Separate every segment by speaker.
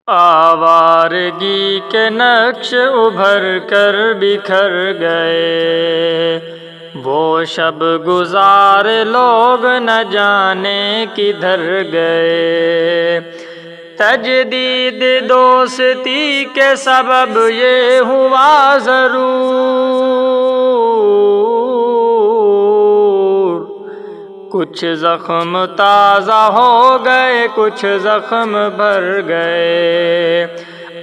Speaker 1: آوارگی کے نقش ابھر کر بکھر گئے، وہ شب گزار لوگ نہ جانے کدھر گئے۔ تجدید دوستی کے سبب یہ ہوا ضرور، کچھ زخم تازہ ہو گئے، کچھ زخم بھر گئے۔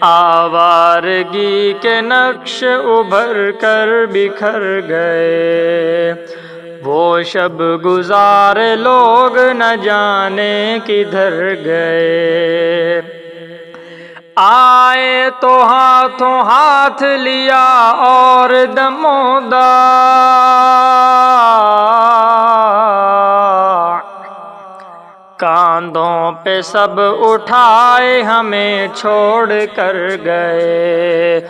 Speaker 1: آوارگی کے نقش ابھر کر بکھر گئے، وہ شب گزار لوگ نہ جانے کدھر گئے۔ آئے تو ہاتھوں ہاتھ لیا اور دمو داع کاندھوں پہ سب اٹھائے ہمیں چھوڑ کر گئے۔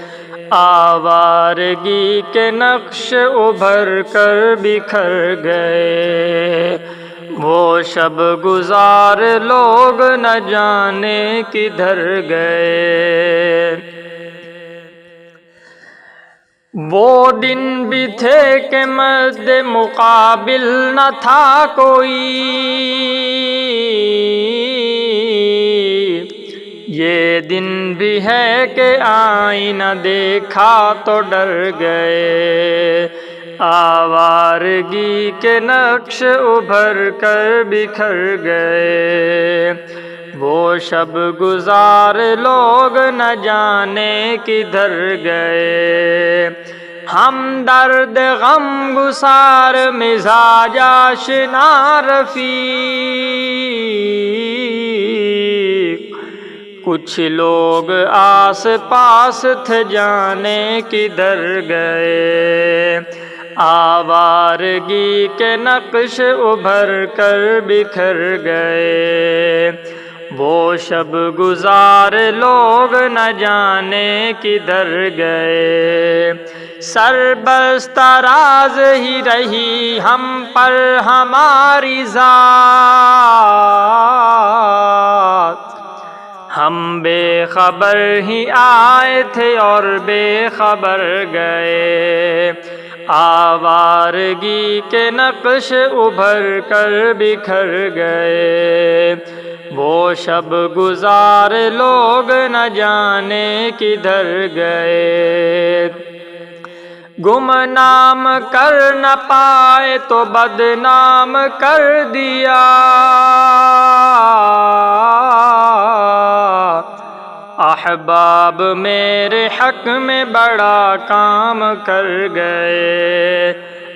Speaker 1: آوارگی کے نقش ابھر کر بکھر گئے، وہ شب گزار لوگ نہ جانے کدھر گئے۔ وہ دن بھی تھے کہ مد مقابل نہ تھا کوئی، یہ دن بھی ہے کہ آئینہ دیکھا تو ڈر گئے۔ آوارگی کے نقش ابھر کر بکھر گئے، وہ شب گزار لوگ نہ جانے کدھر گئے۔ ہم درد غم گسار مزاج آشنا رفیق، کچھ لوگ آس پاس تھے جانے کدھر گئے۔ آوارگی کے نقش ابھر کر بکھر گئے، وہ شب گزار لوگ نہ جانے کدھر گئے۔ سربستہ راز ہی رہی ہم پر ہماری ذات، ہم بے خبر ہی آئے تھے اور بے خبر گئے۔ آوارگی کے نقش ابھر کر بکھر گئے، وہ شب گزار لوگ نہ جانے کدھر گئے۔ گمنام کر نہ پائے تو بدنام کر دیا، احباب میرے حق میں بڑا کام کر گئے۔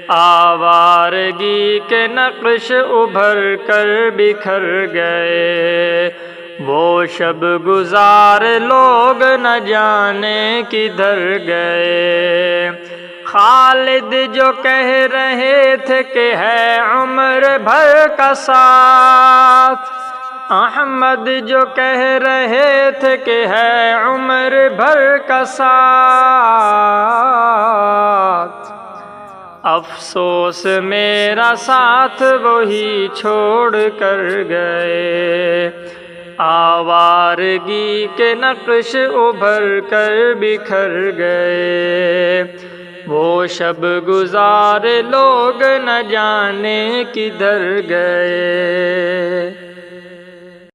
Speaker 1: آوارگی کے نقش ابھر کر بکھر گئے، وہ شب گزار لوگ نہ جانے کدھر گئے۔ خالد جو کہہ رہے تھے کہ ہے عمر بھر کا ساتھ، احمد جو کہہ رہے تھے کہ ہے عمر بھر کا ساتھ، افسوس میرا ساتھ وہی چھوڑ کر گئے۔ آوارگی کے نقش ابھر کر بکھر گئے، وہ شب گزار لوگ نہ جانے کدھر گئے۔